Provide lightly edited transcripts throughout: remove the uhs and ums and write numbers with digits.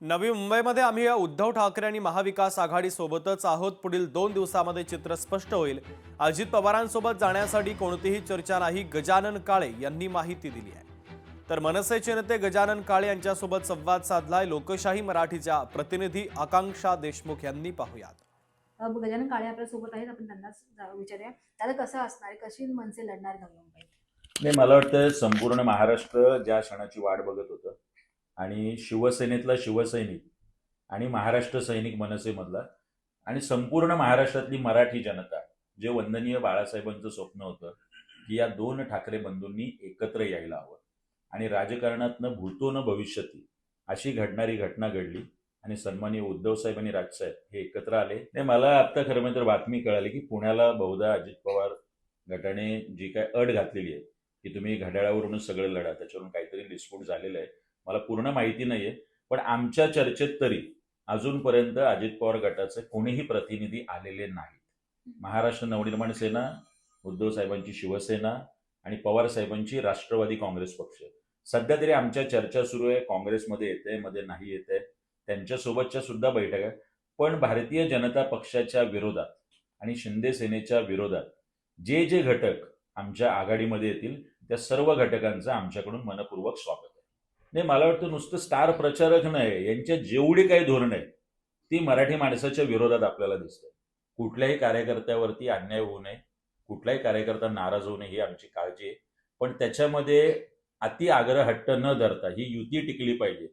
नवी मुंबईमध्ये आम्ही उद्धव ठाकरे आणि महाविकास आघाडी सोबतच आहोत। पुढील 2 दिवसांमध्ये चित्र स्पष्ट होईल। अजित पवारांसोबत जाण्यासाठी कोणतीही चर्चा नाही, गजानन काळे यांनी माहिती दिली आहे। तर मनसेचे नेते गजानन काळे यांच्यासोबत संवाद साधलाय लोकशाही मराठीच्या प्रतिनिधी आकांक्षा देशमुख यांनी। पाहूयात। गजानन काळे आपल्या सोबत आहेत, आपण त्यांना विचारूया त्याला कसं असणार आहे, कशी मनसे लढणार नवी मुंबईत? नाही, मला वाटतं संपूर्ण महाराष्ट्र ज्या क्षणाची वाट बघत होतं आणि शिवसेनेतला शिवसैनिक आणि महाराष्ट्र सैनिक मनसेमधला आणि संपूर्ण महाराष्ट्रातली मराठी जनता, जे वंदनीय बाळासाहेबांचं स्वप्न होतं की या दोन ठाकरे बंधूंनी एकत्र यायला हवं आणि राजकारणातनं भूतो न भविष्यती अशी घडणारी घटना घडली आणि सन्माननीय उद्धव साहेब आणि राजसाहेब हे एकत्र आले। नाही, मला आता खरं म्हणजे बातमी कळाली की पुण्याला बहुधा अजित पवार गटाने जी काय अट घातलेली आहे की तुम्ही घड्याळावरूनच सगळं लढा, त्याच्यावरून काहीतरी डिस्प्यूट झालेलं आहे। मला पूर्ण माहिती नाहीये, पण आमच्या चर्चेत तरी अजूनपर्यंत अजित पवार गटाचे कोणीही प्रतिनिधी आलेले नाहीत। महाराष्ट्र नवनिर्माण सेना, उद्धव साहेबांची शिवसेना आणि पवार साहेबांची राष्ट्रवादी काँग्रेस पक्ष सध्या तरी आमच्या चर्चा सुरू आहे। काँग्रेसमध्ये येते, मध्ये नाही येते, त्यांच्यासोबतच्या सुद्धा बैठका, पण भारतीय जनता पक्षाच्या विरोधात आणि शिंदे सेनेच्या विरोधात जे जे घटक आमच्या आघाडीमध्ये येतील त्या सर्व घटकांचं आमच्याकडून मनपूर्वक स्वागत आहे। नाही, मला वाटतं नुसतं स्टार प्रचारक नाही, यांच्या जेवढी काही धोरणं आहेत ती मराठी माणसाच्या विरोधात आपल्याला दिसते। कुठल्याही कार्यकर्त्यावरती अन्याय होऊ नये, कुठलाही कार्यकर्ता नाराज होऊ नये ही आमची काळजी आहे, पण त्याच्यामध्ये अति आग्रह हट्ट न धरता ही युती टिकली पाहिजे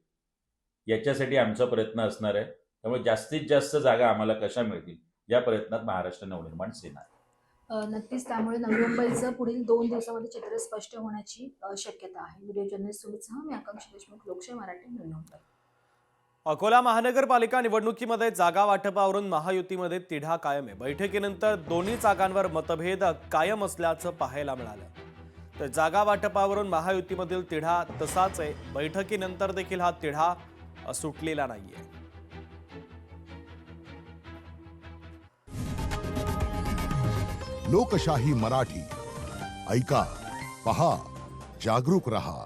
याच्यासाठी आमचा प्रयत्न असणार आहे। त्यामुळे जास्तीत जास्त जागा आम्हाला कशा मिळतील या प्रयत्नात महाराष्ट्र नवनिर्माण सेना आहे। नक्कीच, त्यामुळे नवी मुंबईचं पुढील 2 दिवसामध्ये चित्र स्पष्ट होण्याची शक्यता आहे। व्हिडिओ जर्नलिस्ट सुमितसह मी आकांक्षा देशमुख, लोकशाही मराठी, नवी मुंबई। अकोला महानगरपालिका निवडणुकीमध्ये जागा वाटपावरून महायुतीमध्ये तिढा कायम आहे। बैठकीनंतर दोन्ही जागांवर मतभेद कायम असल्याचं पाहायला मिळालं। तर जागा वाटपावरून महायुतीमधील तिढा तसाच आहे। बैठकीनंतर देखील हा तिढा सुटलेला नाहीये। लोकशाही मराठी ऐका, पहा, जागरूक रहा।